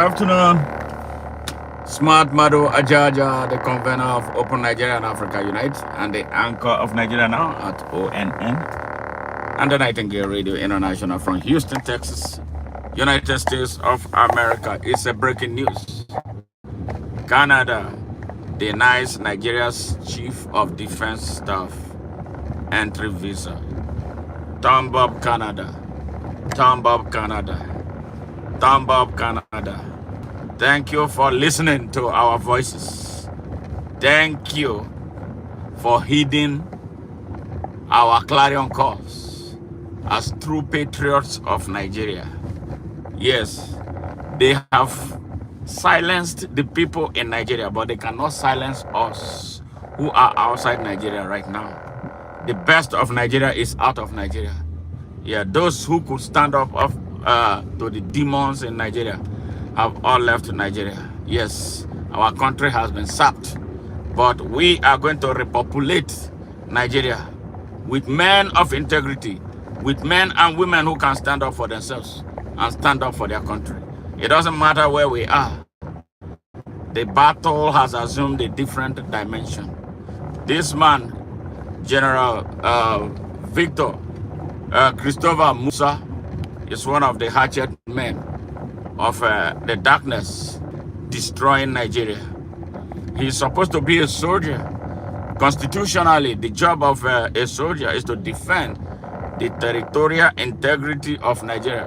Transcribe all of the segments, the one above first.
Afternoon. Smart Mado Ajaja, the convener of Open Nigeria and Africa Unite, and the anchor of Nigeria Now at ONN, and the Nightingale Radio International from Houston, Texas, United States of America. It's a breaking news. Canada denies Nigeria's Chief of Defense Staff entry visa. Thumb up Canada. Thumb up Canada. Thumb up Canada. Thank you for listening to our voices. Thank you for heeding our clarion calls as true patriots of Nigeria. Yes, they have silenced the people in Nigeria, but they cannot silence us who are outside Nigeria right now. The best of Nigeria is out of Nigeria. Yeah, those who could stand up to the demons in Nigeria have all left Nigeria. Yes, our country has been sapped, but we are going to repopulate Nigeria with men of integrity, with men and women who can stand up for themselves and stand up for their country. It doesn't matter where we are. The battle has assumed a different dimension. This man, General Victor Christopher Musa, is one of the hatchet men of the darkness destroying Nigeria. He's supposed to be a soldier. Constitutionally, the job of a soldier is to defend the territorial integrity of Nigeria.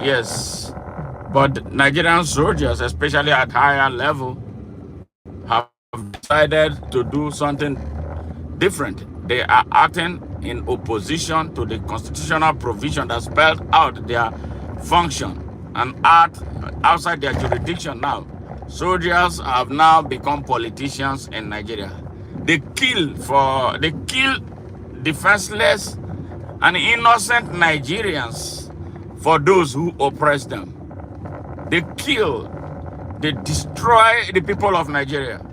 Yes, but Nigerian soldiers, especially at higher level, have decided to do something different. They are acting in opposition to the constitutional provision that spelled out their function and act outside their jurisdiction now. Soldiers have now become politicians in Nigeria. They kill defenseless and innocent Nigerians for those who oppress them. They kill, they destroy the people of Nigeria.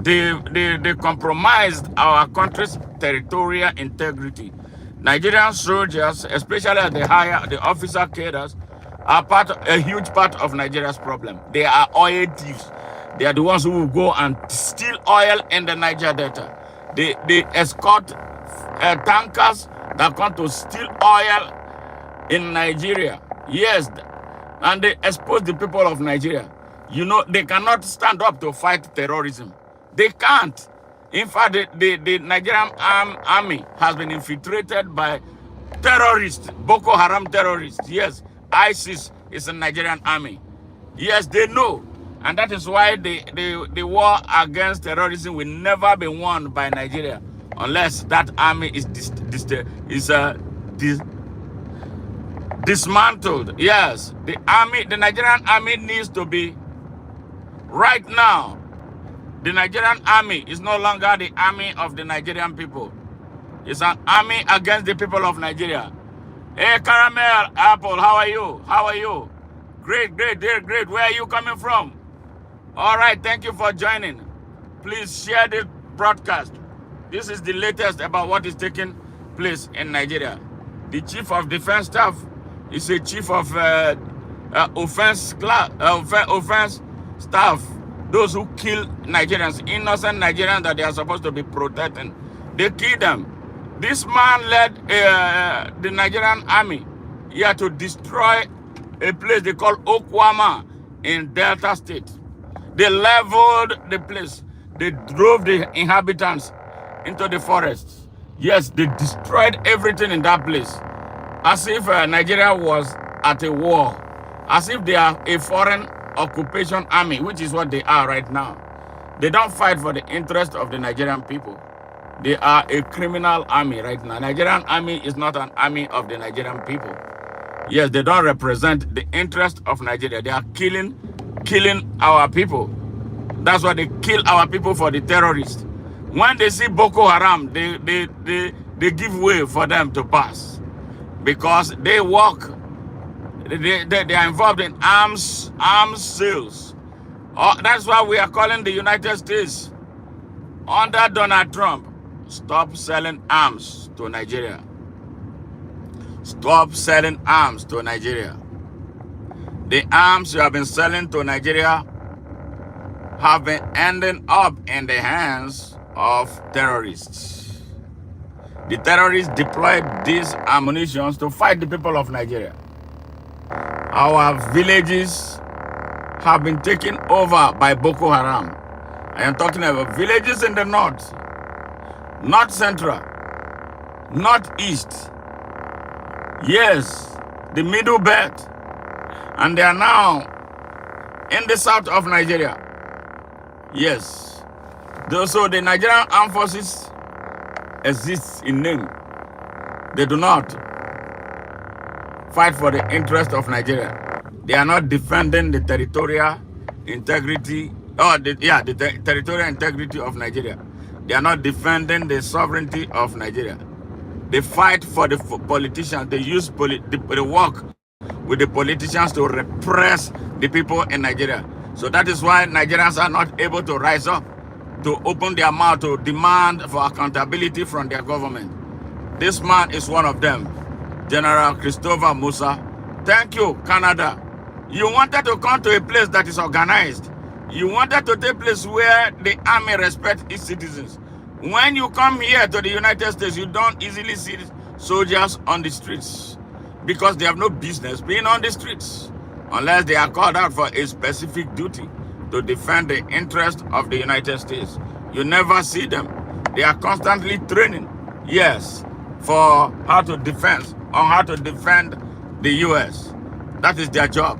They compromised our country's territorial integrity. Nigerian soldiers, especially at the officer cadres, are a huge part of Nigeria's problem. They are oil thieves. They are the ones who will go and steal oil in the Niger Delta. They escort tankers that come to steal oil in Nigeria. Yes, and they expose the people of Nigeria. You know, they cannot stand up to fight terrorism. They can't. In fact, the Nigerian army has been infiltrated by terrorists, Boko Haram terrorists. Yes, ISIS is a Nigerian army. Yes, they know. And that is why the war against terrorism will never be won by Nigeria unless that army is dismantled. Yes, the Nigerian army needs to be right now. The Nigerian army is no longer the army of the Nigerian people. It's an army against the people of Nigeria. Hey, Caramel Apple, how are you? How are you? Great, great, great, great. Where are you coming from? All right, thank you for joining. Please share this broadcast. This is the latest about what is taking place in Nigeria. The Chief of Defense Staff is a Chief of offense staff. Those who kill Nigerians, innocent Nigerians that they are supposed to be protecting, they kill them. This man led the Nigerian army here to destroy a place they call Okwama in Delta State. They leveled the place. They drove the inhabitants into the forest. Yes, they destroyed everything in that place. As if Nigeria was at a war. As if they are a foreign occupation army, which is what they are right now. They don't fight for the interest of the Nigerian people. They are a criminal army right now. Nigerian army is not an army of the Nigerian people. Yes, they don't represent the interest of Nigeria. They are killing our people. That's why they kill our people for the terrorists. When they see Boko Haram, they give way for them to pass. Because they work, they are involved in arms sales. That's why we are calling the United States under Donald Trump. Stop selling arms to Nigeria. Stop selling arms to Nigeria. The arms you have been selling to Nigeria have been ending up in the hands of terrorists. The terrorists deployed these ammunitions to fight the people of Nigeria. Our villages have been taken over by Boko Haram. I am talking about villages in the north, north central, northeast, yes, the middle belt, and they are now in the south of Nigeria. Yes. So the Nigerian armed forces exist in name. They do not fight for the interest of Nigeria. They are not defending the territorial integrity, the territorial integrity of Nigeria. They are not defending the sovereignty of Nigeria. They fight for the politicians. They use they work with the politicians to repress the people in Nigeria. So that is why Nigerians are not able to rise up, to open their mouth to demand for accountability from their government. This man is one of them, General Christopher Musa. Thank you, Canada. You wanted to come to a place that is organized. You wanted to take a place where the army respects its citizens. When you come here to the United States, you don't easily see soldiers on the streets because they have no business being on the streets unless they are called out for a specific duty to defend the interest of the United States. You never see them. They are constantly training, yes, for how to defend the US. That is their job.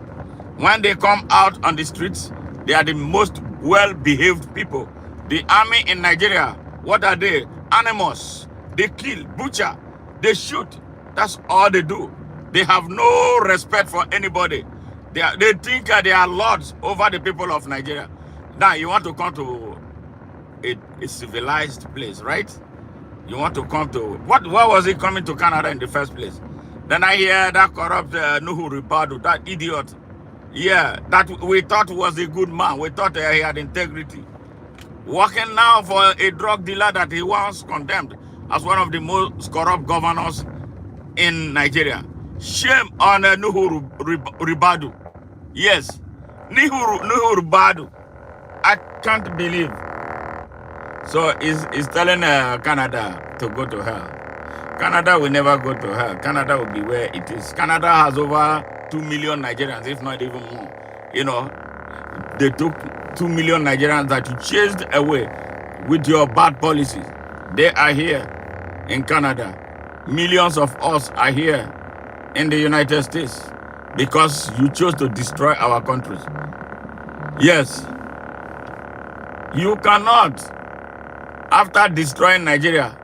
When they come out on the streets, they are the most well-behaved people. The army in Nigeria, what are they? Animals. They kill, butcher, they shoot. That's all they do. They have no respect for anybody. They think they are lords over the people of Nigeria. Now, you want to come to a civilized place, right? You want to come to... What was he coming to Canada in the first place? Then I hear that corrupt Nuhu Ribadu, that idiot. Yeah, that we thought was a good man. We thought he had integrity. Working now for a drug dealer that he once condemned as one of the most corrupt governors in Nigeria. Shame on Nuhu Ribadu. Yes, Nuhu Ribadu. I can't believe. So he's telling Canada to go to hell. Canada will never go to hell. Canada will be where it is. Canada has over 2 million Nigerians, if not even more. You know, they took 2 million Nigerians that you chased away with your bad policies. They are here in Canada. Millions of us are here in the United States because you chose to destroy our countries. Yes, you cannot, after destroying Nigeria,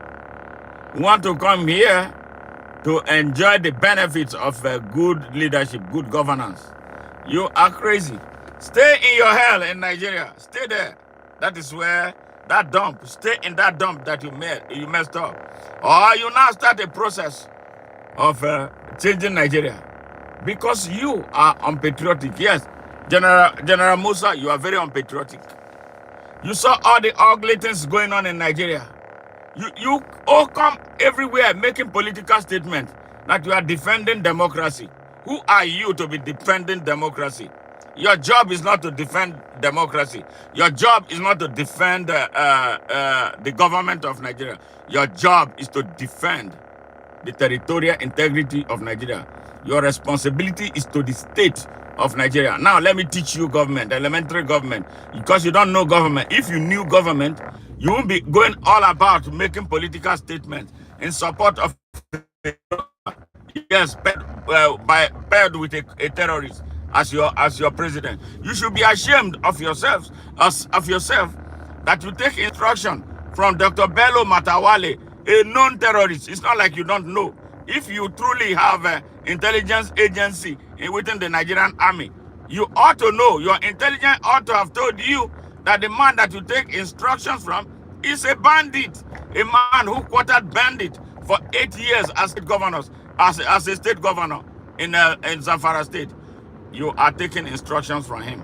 want to come here to enjoy the benefits of good leadership, good governance. You are crazy. Stay in your hell in Nigeria. Stay there. That is where that dump. Stay in that dump that you messed up. Or you now start a process of changing Nigeria because you are unpatriotic. Yes, General Musa, you are very unpatriotic. You saw all the ugly things going on in Nigeria. You all come everywhere making political statements that you are defending democracy. Who are you to be defending democracy? Your job is not to defend democracy. Your job is not to defend the government of Nigeria. Your job is to defend the territorial integrity of Nigeria. Your responsibility is to the state of Nigeria. Now, let me teach you government, elementary government, because you don't know government. If you knew government, you won't be going all about making political statements in support of, yes, paired with a terrorist as your president. You should be ashamed of yourselves, that you take instruction from Dr. Bello Matawale, a known terrorist. It's not like you don't know. If you truly have an intelligence agency within the Nigerian army, you ought to know. Your intelligence ought to have told you that the man that you take instructions from is a bandit, a man who quartered bandit for 8 years as state governors, as a state governor in Zamfara State. You are taking instructions from him.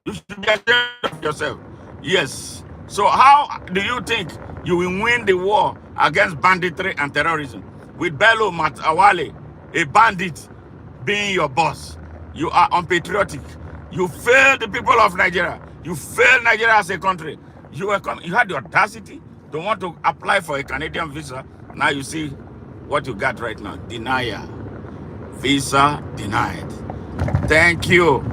You should be ashamed of yourself. Yes. So how do you think you will win the war against banditry and terrorism with Bello Matawale, a bandit, being your boss? You are unpatriotic. You failed the people of Nigeria. You failed Nigeria as a country. You had the audacity to want to apply for a Canadian visa. Now you see what you got right now. Denial. Visa denied. Thank you,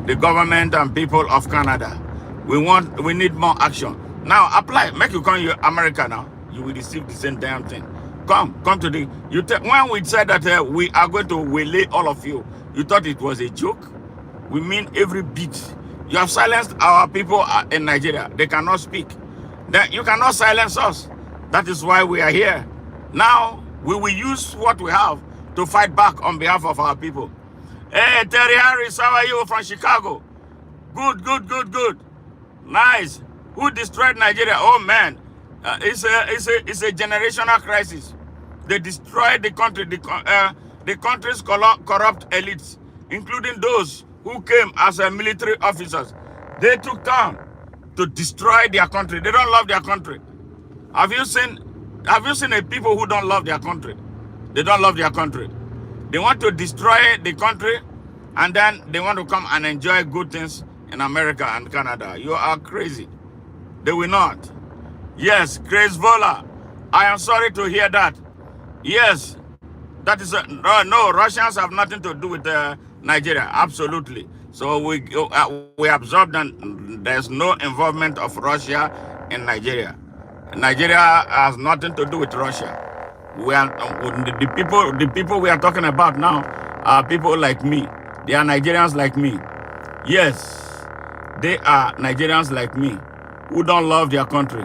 the government and people of Canada. We need more action. Now apply. Make you come to America now. You will receive the same damn thing. Come to the. When we said that we are going to waylay all of you, you thought it was a joke. We mean every bit. You have silenced our people in Nigeria. They cannot speak. Then you cannot silence us. That is why we are here. Now we will use what we have to fight back on behalf of our people. Hey, Terry Harris, how are you from Chicago? Good, good, good, good. Nice. Who destroyed Nigeria? Oh man, it's a generational crisis. They destroyed the country, the country's corrupt elites, including those who came as military officers. They took time to destroy their country. They don't love their country. Have you seen a people who don't love their country? They don't love their country. They want to destroy the country, and then they want to come and enjoy good things in America and Canada. You are crazy. They will not. Yes, Grace Vola, I am sorry to hear that. Yes, that is no. Russians have nothing to do with Nigeria. Absolutely. So we absorbed that there's no involvement of Russia in Nigeria. Nigeria has nothing to do with Russia. We are the people we are talking about now are people like me. They are Nigerians like me. Yes, they are Nigerians like me who don't love their country.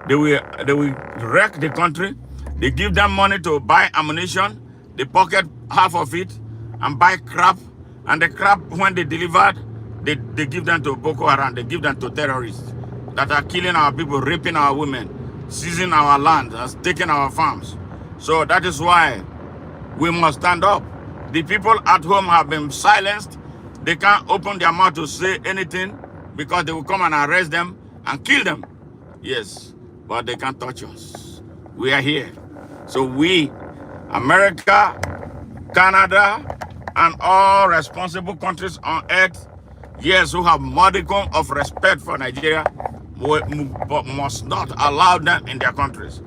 They will wreck the country. They give them money to buy ammunition. They pocket half of it and buy crap. And the crap, when they delivered, they give them to Boko Haram. They give them to terrorists that are killing our people, raping our women, seizing our land, and taking our farms. So that is why we must stand up. The people at home have been silenced. They can't open their mouth to say anything because they will come and arrest them and kill them. Yes, but they can't touch us. We are here. So we, America, Canada, and all responsible countries on earth, yes, who have modicum of respect for Nigeria, but must not allow them in their countries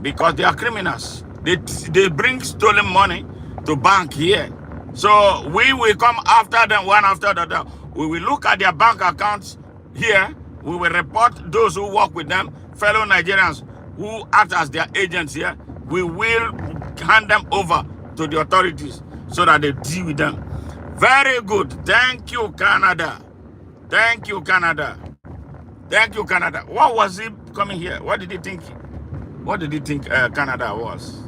because they are criminals. They bring stolen money to bank here. So we will come after them one after the other. We will look at their bank accounts here. We will report those who work with them, fellow Nigerians who act as their agents here. We will hand them over to the authorities so that they deal with them. Very good. Thank you, Canada. Thank you, Canada. Thank you, Canada. What was he coming here? What did he think? What did he think Canada was?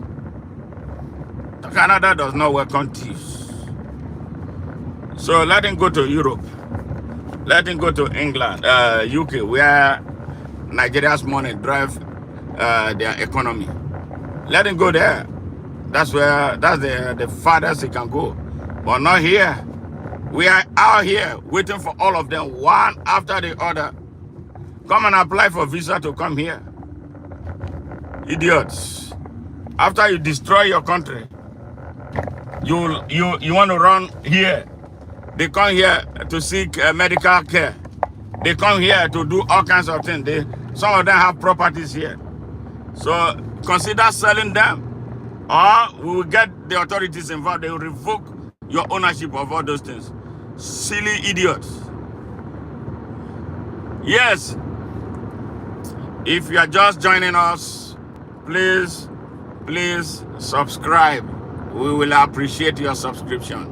Canada does not welcome thieves. So let him go to Europe. Let him go to England, UK, where Nigeria's money drive their economy. Let him go there. That's the farthest he can go. But not here. We are out here waiting for all of them, one after the other. Come and apply for visa to come here. Idiots. After you destroy your country, you want to run here. They come here to seek medical care. They come here to do all kinds of things. Some of them have properties here. So consider selling them. Or we will get the authorities involved. They will revoke your ownership of all those things. Silly idiots. Yes. If you are just joining us, please subscribe. We will appreciate your subscription.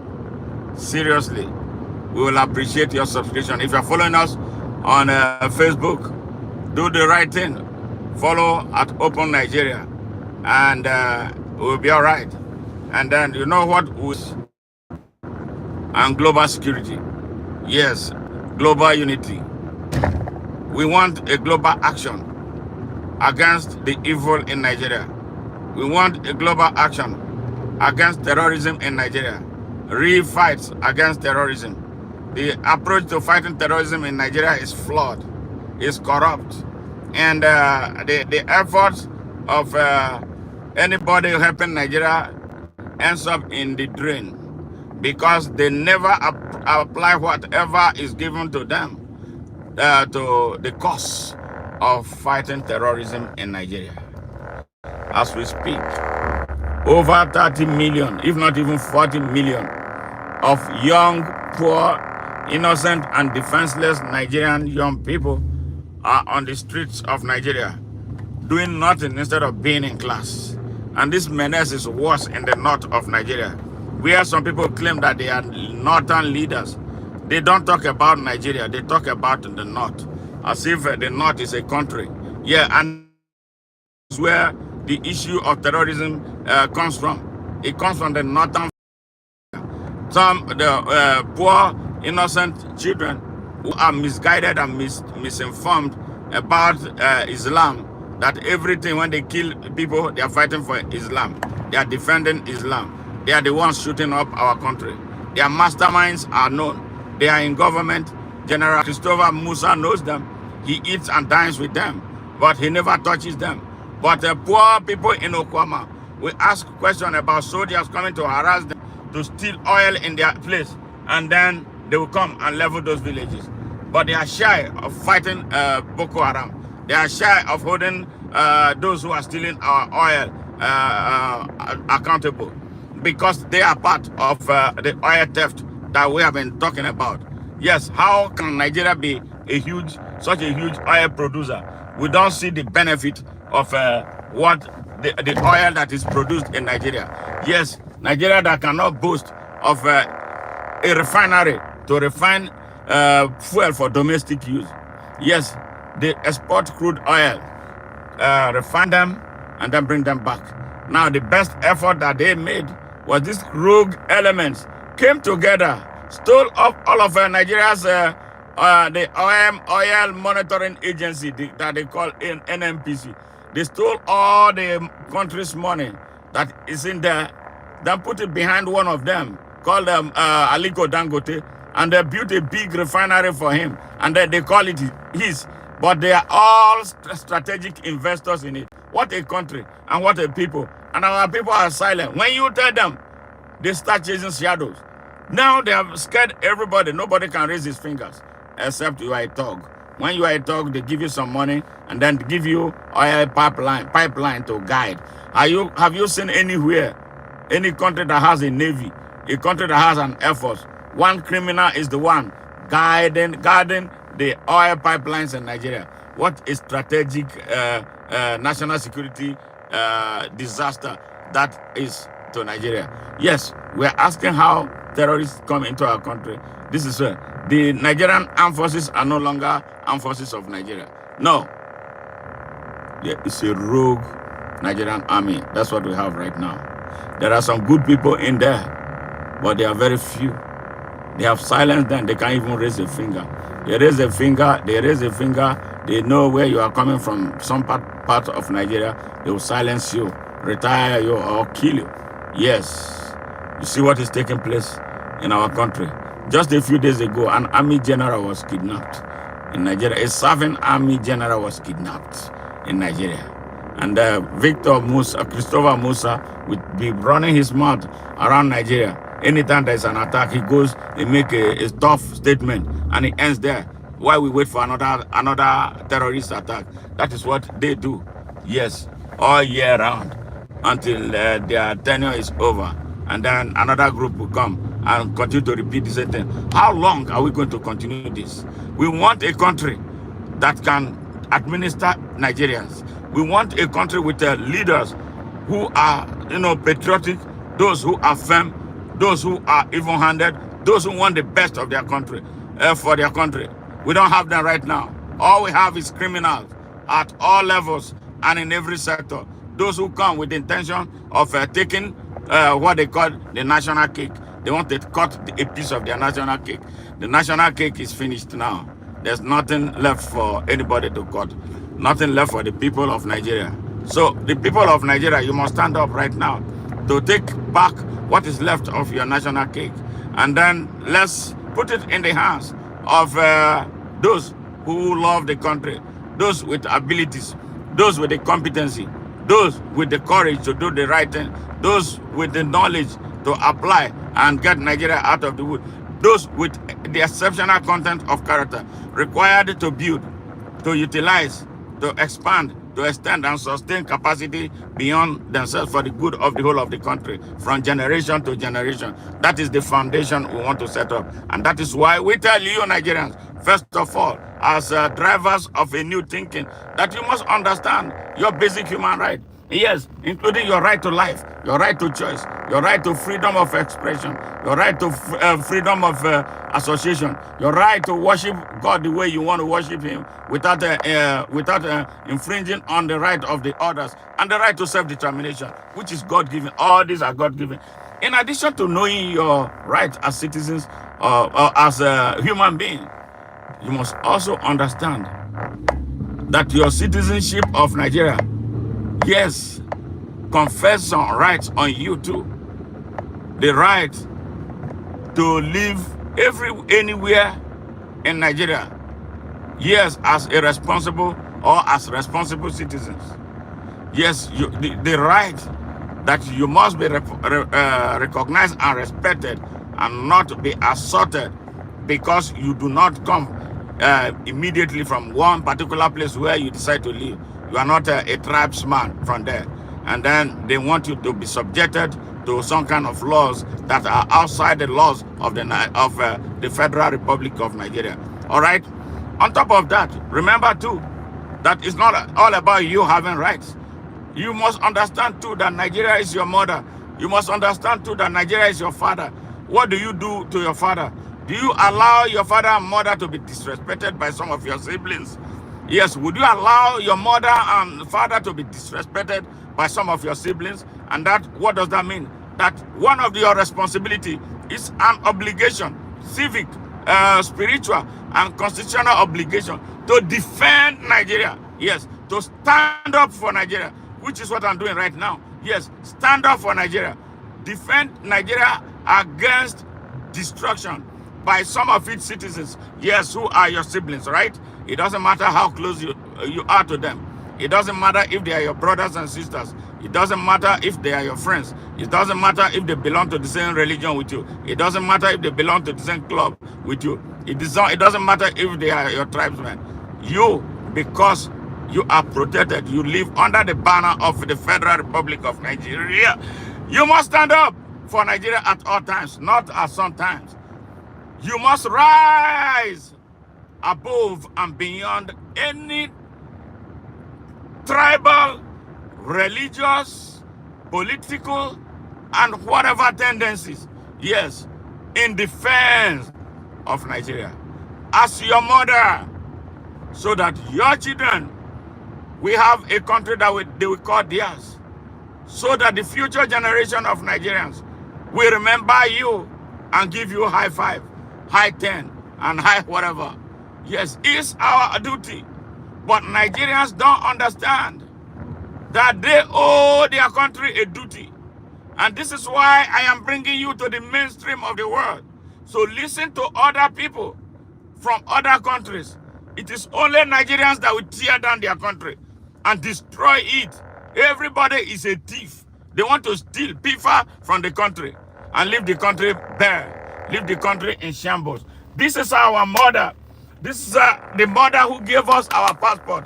Seriously, we will appreciate your subscription. If you're following us on Facebook, do the right thing. Follow at Open Nigeria, and we'll be all right. And then you know what? And global security. Yes, global unity. We want a global action against the evil in Nigeria. We want a global action against terrorism in Nigeria. Real fights against terrorism. The approach to fighting terrorism in Nigeria is flawed, is corrupt, and the efforts of anybody helping Nigeria ends up in the drain. because they never apply whatever is given to them to the cause of fighting terrorism in Nigeria. As we speak, over 30 million, if not even 40 million, of young, poor, innocent, and defenseless Nigerian young people are on the streets of Nigeria doing nothing instead of being in class. And this menace is worse in the north of Nigeria, where some people claim that they are northern leaders. They don't talk about Nigeria, they talk about the north, as if the north is a country. Yeah, and that is where the issue of terrorism comes from. It comes from the northern. Some the poor, innocent children who are misguided and misinformed about Islam. That everything when they kill people, they are fighting for Islam. They are defending Islam. They are the ones shooting up our country. Their masterminds are known. They are in government. General Christopher Musa knows them. He eats and dines with them, but he never touches them. But the poor people in Okwama, we ask questions about soldiers coming to harass them, to steal oil in their place, and then they will come and level those villages. But they are shy of fighting Boko Haram. They are shy of holding those who are stealing our oil accountable, because they are part of the oil theft that we have been talking about. Yes, how can Nigeria be such a huge oil producer? We don't see the benefit of what the oil that is produced in Nigeria. Yes, Nigeria that cannot boast of a refinery to refine fuel for domestic use. Yes, they export crude oil, refine them, and then bring them back. Now, the best effort that they made was these rogue elements came together, stole up all of Nigeria's the oil monitoring agency that they call NMPC. They stole all the country's money that is in there, then put it behind one of them, called Aliko Dangote, and they built a big refinery for him, and then they call it his. But they are all strategic investors in it. What a country and what a people. And our people are silent. When you tell them, they start chasing shadows. Now they have scared everybody. Nobody can raise his fingers except you are a thug. When you are a thug, they give you some money and then give you oil pipeline to guide. Have you seen anywhere any country that has a navy, a country that has an air force? One criminal is the one guarding the oil pipelines in Nigeria. What a strategic national security disaster that is to Nigeria. Yes, we're asking how terrorists come into our country. This is the Nigerian armed forces are no longer armed forces of Nigeria. No. Yeah, it's a rogue Nigerian army. That's what we have right now. There are some good people in there, but they are very few. They have silenced them. They can't even raise a finger. They raise a finger. They know where you are coming from, some part of Nigeria. They will silence you, retire you, or kill you. Yes. You see what is taking place in our country. Just a few days ago, an army general was kidnapped in Nigeria. A serving army general was kidnapped in Nigeria. And Christopher Musa, would be running his mouth around Nigeria. Anytime there's an attack, he goes, he make a tough statement, and it ends there. While we wait for another terrorist attack. That is what they do. Yes, all year round until their tenure is over. And then another group will come and continue to repeat the same thing. How long are we going to continue this? We want a country that can administer Nigerians. We want a country with leaders who are, patriotic, those who are firm, those who are even-handed, those who want the best of their country, for their country. We don't have them right now. All we have is criminals at all levels and in every sector. Those who come with the intention of taking what they call the national cake. They want to cut a piece of their national cake. The national cake is finished now. There's nothing left for anybody to cut. Nothing left for the people of Nigeria. So the people of Nigeria, you must stand up right now to take back what is left of your national cake. And then let's put it in the hands of those who love the country, those with abilities, those with the competency, those with the courage to do the right thing, those with the knowledge to apply and get Nigeria out of the wood. Those with the exceptional content of character required to build, to utilize, to expand, to extend and sustain capacity beyond themselves for the good of the whole of the country, from generation to generation. That is the foundation we want to set up. And that is why we tell you, Nigerians, first of all, as drivers of a new thinking, that you must understand your basic human right. Yes, including your right to life, your right to choice, your right to freedom of expression, your right to freedom of association, your right to worship God the way you want to worship Him without infringing on the right of the others, and the right to self-determination, which is God-given. All these are God-given. In addition to knowing your right as citizens or as a human being, you must also understand that your citizenship of Nigeria, yes, confers some rights on you too. The right to live anywhere in Nigeria. Yes, as a responsible or as responsible citizens. Yes, the right that you must be recognized and respected and not be assaulted because you do not come immediately from one particular place where you decide to live. You are not a tribesman from there. And then they want you to be subjected to some kind of laws that are outside the laws of the Federal Republic of Nigeria. All right? On top of that, remember too, that it's not all about you having rights. You must understand too that Nigeria is your mother. You must understand too that Nigeria is your father. What do you do to your father? Do you allow your father and mother to be disrespected by some of your siblings? Yes, would you allow your mother and father to be disrespected by some of your siblings? And what does that mean? That one of your responsibility is an obligation, civic, spiritual, and constitutional obligation to defend Nigeria. Yes, to stand up for Nigeria, which is what I'm doing right now. Yes, stand up for Nigeria. Defend Nigeria against destruction by some of its citizens. Yes, who are your siblings, right? It doesn't matter how close you are to them. It doesn't matter if they are your brothers and sisters. It doesn't matter if they are your friends. It doesn't matter if they belong to the same religion with you. It doesn't matter if they belong to the same club with you. It doesn't matter if they are your tribesmen. You, because you are protected, you live under the banner of the Federal Republic of Nigeria. You must stand up for Nigeria at all times, not at some times. You must rise above and beyond any tribal, religious, political, and whatever tendencies. Yes, in defense of Nigeria. As your mother, so that your children will have a country that they will call theirs. So that the future generation of Nigerians will remember you and give you high five, high 10, and high whatever. Yes, it's our duty. But Nigerians don't understand that they owe their country a duty. And this is why I am bringing you to the mainstream of the world. So listen to other people from other countries. It is only Nigerians that will tear down their country and destroy it. Everybody is a thief. They want to steal people from the country and leave the country bare, leave the country in shambles. This is our mother. This is the mother who gave us our passport.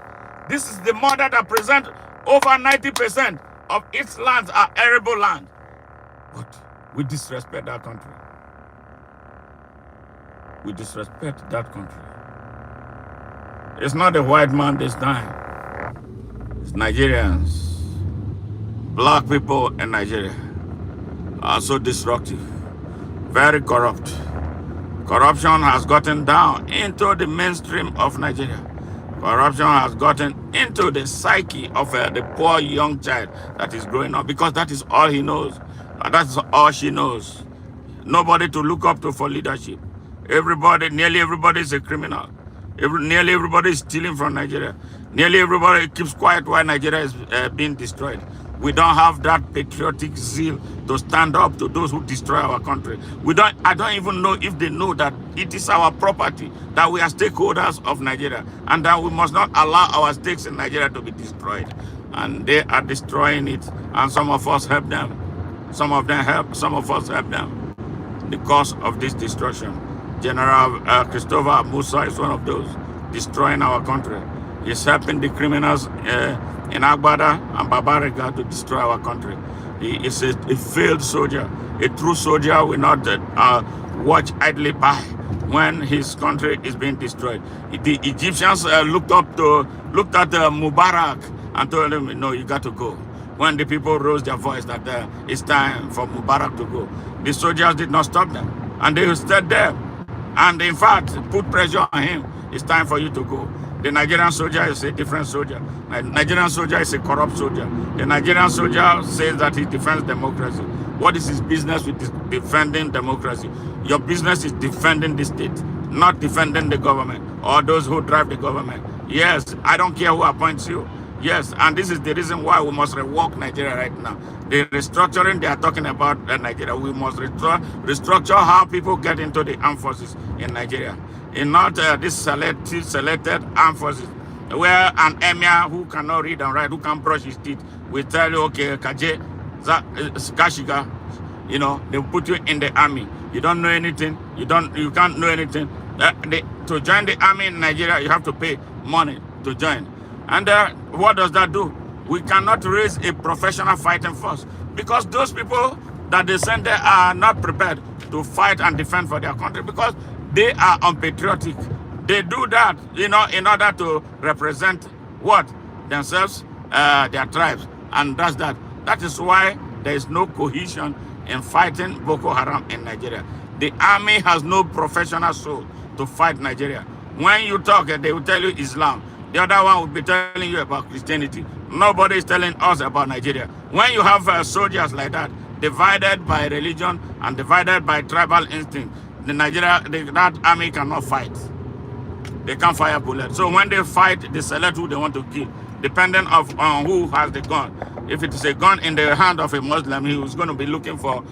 This is the mother that presents over 90% of its lands are arable land. But we disrespect that country. We disrespect that country. It's not the white man this time. It's Nigerians. Black people in Nigeria are so destructive, very corrupt. Corruption has gotten down into the mainstream of Nigeria. Corruption has gotten into the psyche of the poor young child that is growing up, because that is all he knows. That's all she knows. Nobody to look up to for leadership. Nearly everybody is a criminal. Nearly everybody is stealing from Nigeria. Nearly everybody keeps quiet while Nigeria is being destroyed. We don't have that patriotic zeal to stand up to those who destroy our country. I don't even know if they know that it is our property, that we are stakeholders of Nigeria, and that we must not allow our stakes in Nigeria to be destroyed. And they are destroying it, and some of us help them. Some of them help, some of us help them. The cause of this destruction. General Christopher Musa is one of those destroying our country. He's helping the criminals in Agbada and Babariga to destroy our country. He is a failed soldier. A true soldier will not watch idly by when his country is being destroyed. The Egyptians looked at Mubarak and told him, no, you got to go. When the people rose their voice that it's time for Mubarak to go, the soldiers did not stop them. And they stayed there. And in fact, put pressure on him. It's time for you to go. The Nigerian soldier is a different soldier. The Nigerian soldier is a corrupt soldier. The Nigerian soldier says that he defends democracy. What is his business with defending democracy? Your business is defending the state, not defending the government or those who drive the government. Yes, I don't care who appoints you. Yes, and this is the reason why we must rework Nigeria right now. The restructuring they are talking about in Nigeria, we must restructure how people get into the armed forces in Nigeria. In not this selected armed forces, where an emir who cannot read and write, who can't brush his teeth, will tell you, okay, Kaje, Kashiga, you know, they will put you in the army. You don't know anything. You can't know anything. To join the army in Nigeria, you have to pay money to join. And what does that do? We cannot raise a professional fighting force because those people that they send there are not prepared to fight and defend for their country because they are unpatriotic. They do that, you know, in order to represent what? Themselves, their tribes. And that's that. That is why there is no cohesion in fighting Boko Haram in Nigeria. The army has no professional soul to fight Nigeria. When you talk, they will tell you Islam. The other one will be telling you about Christianity. Nobody is telling us about Nigeria. When you have soldiers like that, divided by religion and divided by tribal instinct, that army cannot fight. They can't fire bullets. So when they fight, they select who they want to kill, depending on who has the gun. If it is a gun in the hand of a Muslim, he was going to be looking for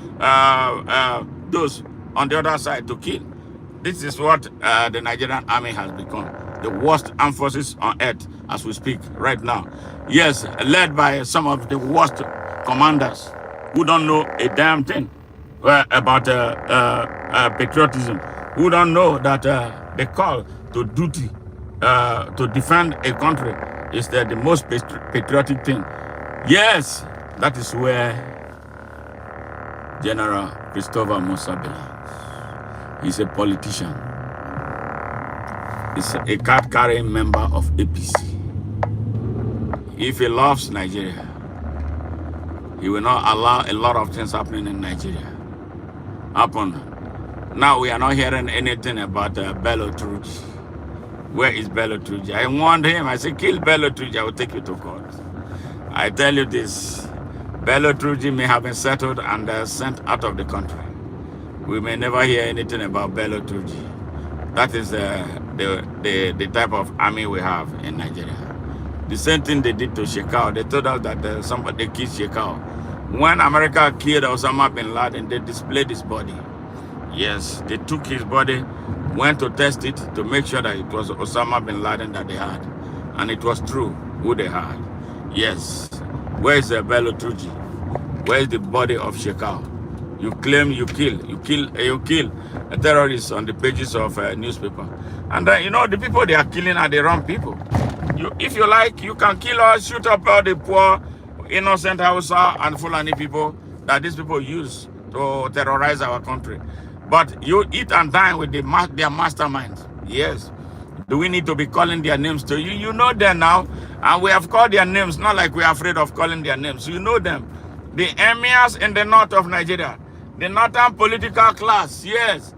those on the other side to kill. This is what the Nigerian army has become. The worst armed forces on earth as we speak right now. Yes, led by some of the worst commanders who don't know a damn thing about patriotism, who don't know that the call to duty to defend a country is the most patriotic thing. Yes, that is where General Christopher Musa belongs. He's a politician. He's a card-carrying member of APC. If he loves Nigeria, he will not allow a lot of things happening in Nigeria happen. Now we are not hearing anything about Bello Turji. Where is Bello Turji? I warned him. I said, kill Bello Turji. I will take you to court. I tell you this. Bello Turji may have been settled and sent out of the country. We may never hear anything about Bello Turji. That is the type of army we have in Nigeria. The same thing they did to Shekau. They told us that somebody killed Shekau. When America killed Osama bin Laden, they displayed his body. Yes, they took his body, went to test it to make sure that it was Osama bin Laden that they had. And it was true who they had. Yes. Where is Bello Turji? Where is the body of Shekau? You claim you kill a terrorist on the pages of a newspaper. And you know, the people they are killing are the wrong people. If you like, you can kill or shoot up all the poor, innocent Hausa and Fulani people that these people use to terrorize our country. But you eat and dine with their masterminds. Yes. Do we need to be calling their names to you? You know them now. And we have called their names, not like we are afraid of calling their names. You know them. The emirs in the north of Nigeria. The northern political class, yes.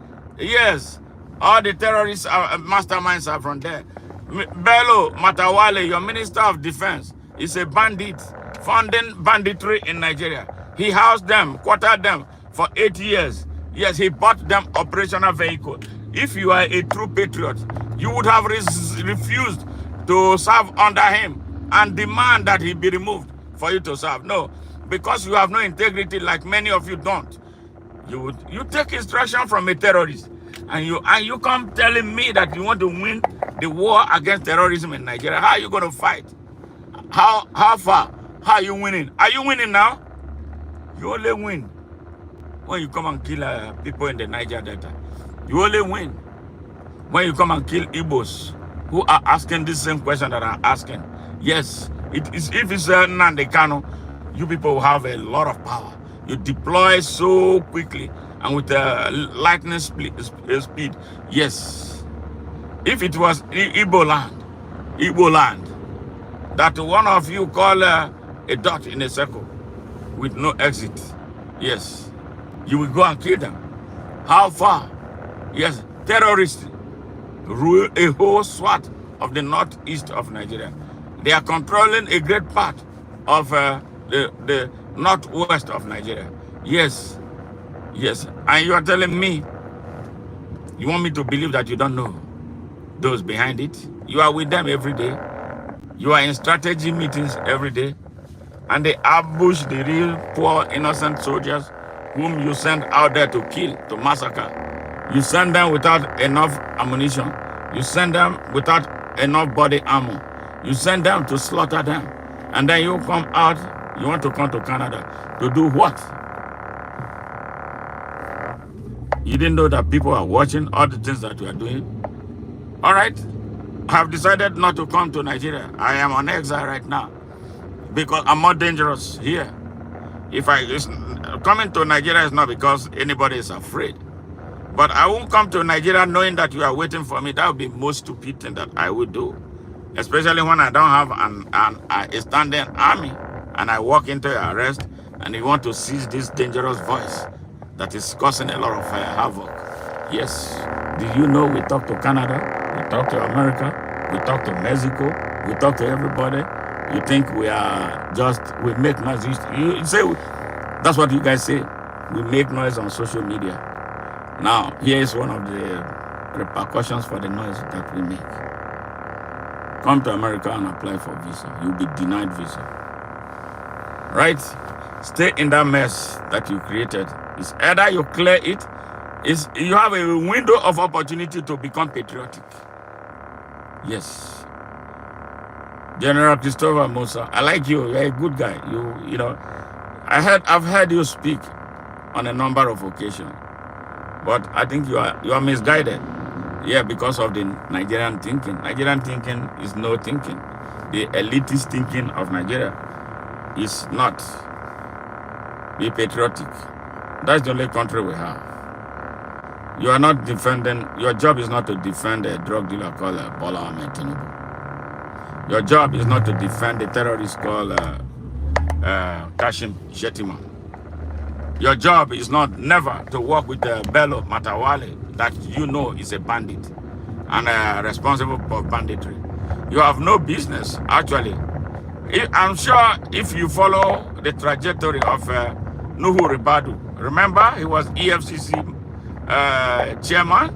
All the terrorist masterminds are from there. Bello Matawale, your Minister of Defense, is a bandit, funding banditry in Nigeria. He housed them, quartered them for 8 years. Yes, he bought them operational vehicle. If you are a true patriot, you would have refused to serve under him and demand that he be removed for you to serve. No, because you have no integrity like many of you don't. You take instruction from a terrorist and you come telling me that you want to win the war against terrorism in Nigeria. How are you going to fight? How far? How are you winning? Are you winning now? You only win when you come and kill people in the Niger Delta. You only win when you come and kill Igbos who are asking this same question that I'm asking. Yes, it is. If it's Nnamdi Kanu, you people have a lot of power. You deploy so quickly and with lightning speed. Yes. If it was Igbo land, that one of you call a dot in a circle with no exit, yes, you will go and kill them. How far? Yes, terrorists rule a whole swath of the northeast of Nigeria. They are controlling a great part of the northwest of Nigeria. Yes, yes. And you are telling me, you want me to believe that you don't know those behind it? You are with them every day. You are in strategy meetings every day. And they ambush the real poor innocent soldiers whom you send out there to kill, to massacre. You send them without enough ammunition. You send them without enough body armor. You send them to slaughter them. And then you come out, you want to come to Canada to do what? You didn't know that people are watching all the things that you are doing? All right, I have decided not to come to Nigeria. I am on exile right now because I'm more dangerous here. Coming to Nigeria is not because anybody is afraid. But I won't come to Nigeria knowing that you are waiting for me. That would be the most stupid thing that I would do. Especially when I don't have a standing army and I walk into your arrest and you want to seize this dangerous voice that is causing a lot of havoc. Yes. Did you know we talk to Canada? We talk to America? We talk to Mexico? We talk to everybody? You think we make noise? You say, that's what you guys say. We make noise on social media. Now, here is one of the repercussions for the noise that we make. Come to America and apply for visa. You'll be denied visa. Right? Stay in that mess that you created. It's either you clear it, you have a window of opportunity to become patriotic. Yes. General Christopher Musa, I like you. You're a good guy. You know, I've heard you speak on a number of occasions, but I think you are misguided. Yeah, because of the Nigerian thinking. Nigerian thinking is no thinking. The elitist thinking of Nigeria is not be patriotic. That's the only country we have. You are not defending, your job is not to defend a drug dealer called Bola Ahmed Tinubu. Your job is not to defend a terrorist called Kashim Shettima. Your job is never to work with Bello Matawale that you know is a bandit and responsible for banditry. You have no business, actually. I'm sure if you follow the trajectory of Nuhu Ribadu, remember he was EFCC chairman.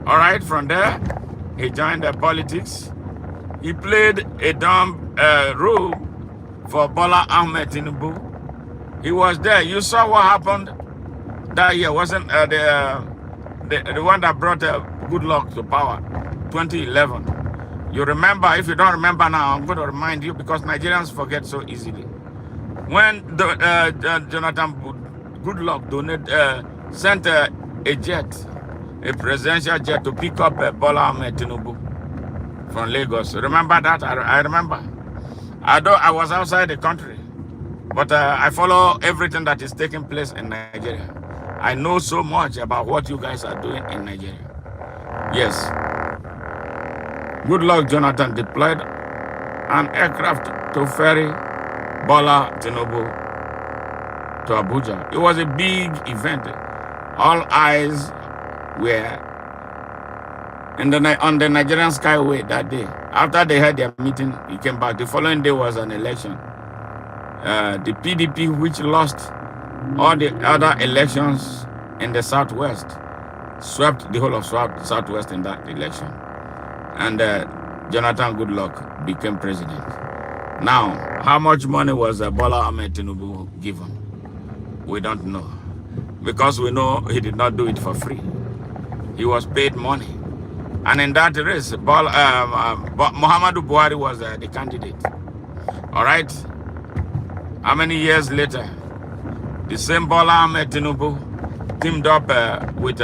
All right, from there, he joined politics. He played a dumb role for Bola Ahmed Tinubu. He was there. You saw what happened that year, wasn't the one that brought good luck to power, 2011. You remember? If you don't remember now, I'm going to remind you because Nigerians forget so easily. When Jonathan Goodluck sent a jet, a presidential jet, to pick up Bola Ahmed Tinubu from Lagos. Remember that? I remember. I was outside the country, but I follow everything that is taking place in Nigeria. I know so much about what you guys are doing in Nigeria. Yes. Goodluck Jonathan deployed an aircraft to ferry Bola Tinubu to Abuja. It was a big event. All eyes were on the Nigerian Skyway that day. After they had their meeting, he came back. The following day was an election. The PDP, which lost all the other elections in the Southwest, swept the whole of Southwest in that election. And Jonathan Goodluck became president. Now, how much money was Bola Ahmed Tinubu given? We don't know. Because we know he did not do it for free. He was paid money. And in that race, Muhammadu Buhari was the candidate. All right? How many years later, the same Bola Ahmed Tinubu teamed up with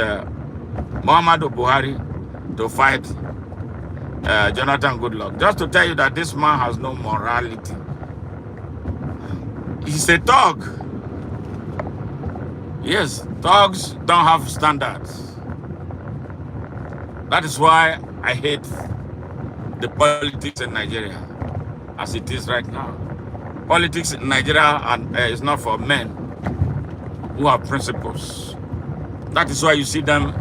Muhammadu Buhari to fight Jonathan Goodluck. Just to tell you that this man has no morality. He's a thug. Yes, thugs don't have standards. That is why I hate the politics in Nigeria as it is right now. Politics in Nigeria is not for men who have principles. That is why you see them,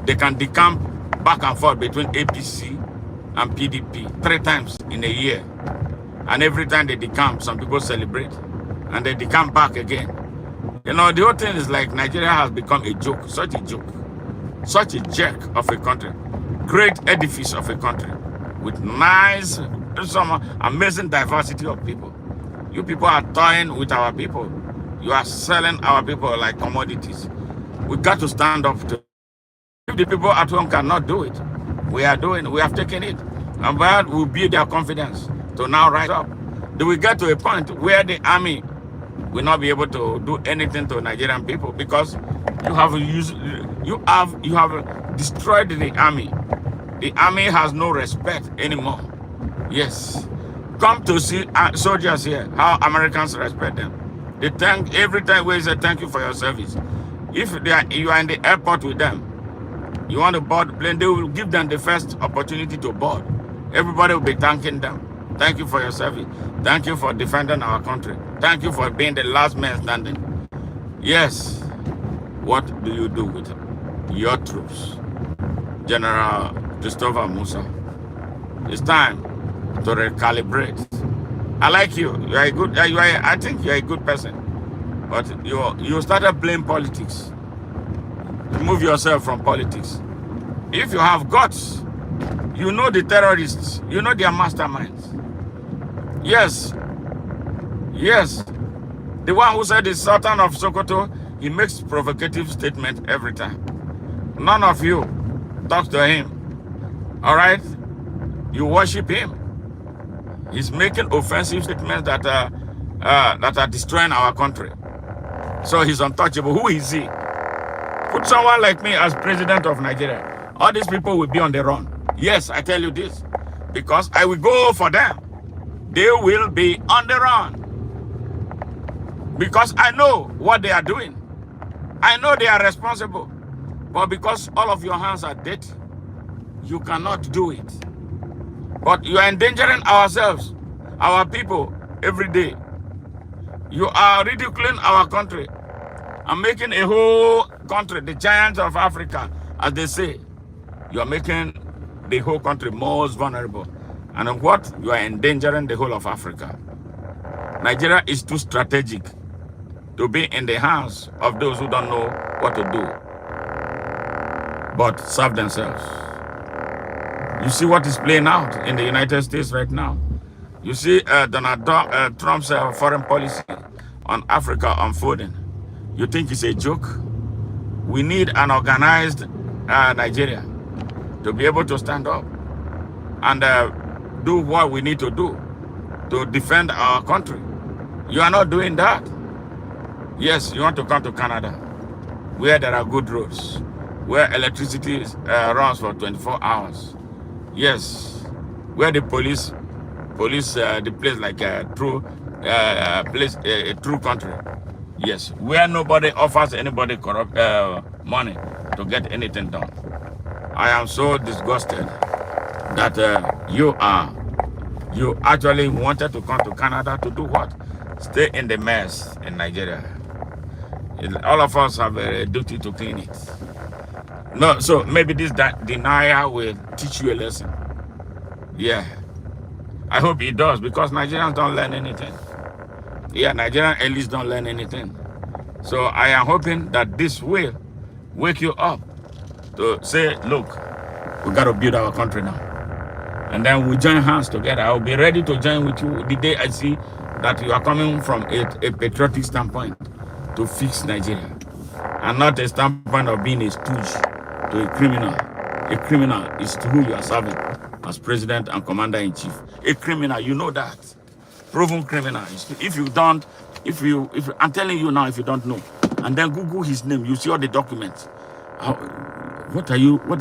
they can decamp back and forth between APC and PDP 3 times in a year. And every time they decamp, some people celebrate. And they decamp back again. You know, the whole thing is like Nigeria has become a joke, such a joke. Such a jerk of a country. Great edifice of a country. With nice, some amazing diversity of people. You people are toying with our people. You are selling our people like commodities. We got to stand up to. If the people at home cannot do it, we have taken it. And that will build their confidence to now rise up. Do we get to a point where the army will not be able to do anything to Nigerian people because you have destroyed the army. The army has no respect anymore. Yes. Come to see soldiers here, how Americans respect them. They thank every time we say thank you for your service. If you are in the airport with them, you want to board the plane, they will give them the first opportunity to board. Everybody will be thanking them. Thank you for your service. Thank you for defending our country. Thank you for being the last man standing. Yes. What do you do with your troops? General Christopher Musa. It's time to recalibrate. I like you. I think you're a good person. But you started playing politics. Remove yourself from politics. If you have guts, you know the terrorists, you know their masterminds. Yes. Yes. The one who said the Sultan of Sokoto, he makes provocative statements every time. None of you talk to him. All right? You worship him. He's making offensive statements that are destroying our country. So he's untouchable. Who is he? Put someone like me as president of Nigeria. All these people will be on the run. Yes, I tell you this. Because I will go for them. They will be on the run. Because I know what they are doing. I know they are responsible. But because all of your hands are dirty, you cannot do it. But you are endangering ourselves, our people, every day. You are ridiculing our country and making a whole country, the giants of Africa, as they say. You are making the whole country most vulnerable. And what? You are endangering the whole of Africa. Nigeria is too strategic to be in the hands of those who don't know what to do, but serve themselves. You see what is playing out in the United States right now. You see Donald Trump's foreign policy on Africa unfolding. You think it's a joke? We need an organized Nigeria to be able to stand up and do what we need to do to defend our country. You are not doing that. Yes, you want to come to Canada, where there are good roads, where electricity runs for 24 hours. Yes, where the police the place like a true a true country. Yes, where nobody offers anybody corrupt money to get anything done. I am so disgusted that you actually wanted to come to Canada to do what? Stay in the mess in Nigeria. All of us have a duty to clean it. No, so maybe this denial will teach you a lesson. Yeah. I hope it does, because Nigerians don't learn anything. Yeah, Nigerian elites don't learn anything. So I am hoping that this will wake you up to say, look, we got to build our country now. And then we join hands together. I'll be ready to join with you the day I see that you are coming from a patriotic standpoint to fix Nigeria. And not a standpoint of being a stooge to a criminal. A criminal is to who you are serving as president and commander-in-chief. A criminal, you know that. Proven criminal. If you don't, I'm telling you now, if you don't know, and then Google his name. You see all the documents. What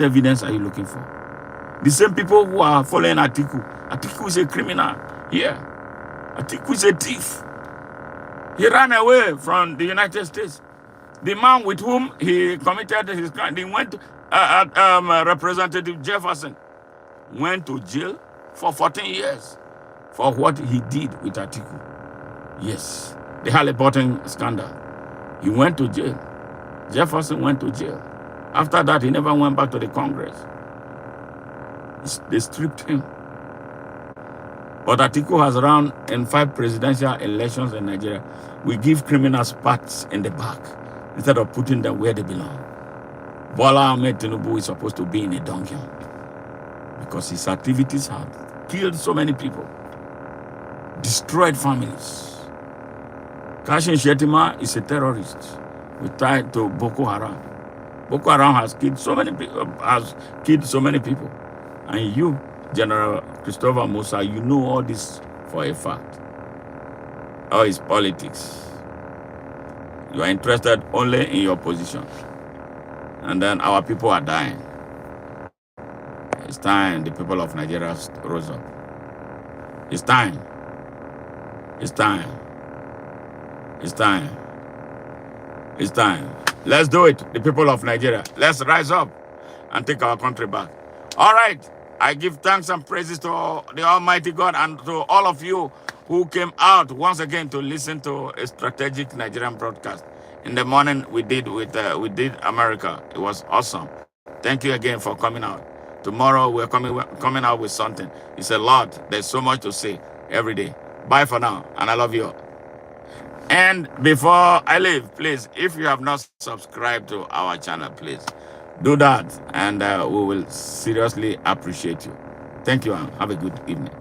evidence are you looking for? The same people who are following Atiku. Atiku is a criminal here. Atiku is a thief. He ran away from the United States. The man with whom he committed his crime, he went to, Representative Jefferson, went to jail for 14 years for what he did with Atiku. Yes, the Halliburton scandal. He went to jail. Jefferson went to jail. After that, he never went back to the Congress. They stripped him. But Atiku has run in 5 presidential elections in Nigeria. We give criminals pats in the back instead of putting them where they belong. Bola Ahmed Tinubu is supposed to be in a dungeon because his activities have killed so many people, destroyed families. Kashin Shetima is a terrorist. We tied to Boko Haram. Boko Haram has killed so many people. And you, General Christopher Musa, you know all this for a fact. All his politics. You are interested only in your position. And then our people are dying. It's time the people of Nigeria rose up. It's time. It's time. It's time. It's time. Let's do it, the people of Nigeria. Let's rise up and take our country back. All right. I give thanks and praises to the Almighty God and to all of you who came out once again to listen to a strategic Nigerian broadcast. In the morning, we did America. It was awesome. Thank you again for coming out. Tomorrow, we're coming out with something. It's a lot. There's so much to say every day. Bye for now, and I love you all. And before I leave, please, if you have not subscribed to our channel, please do that, and we will seriously appreciate you. Thank you, and have a good evening.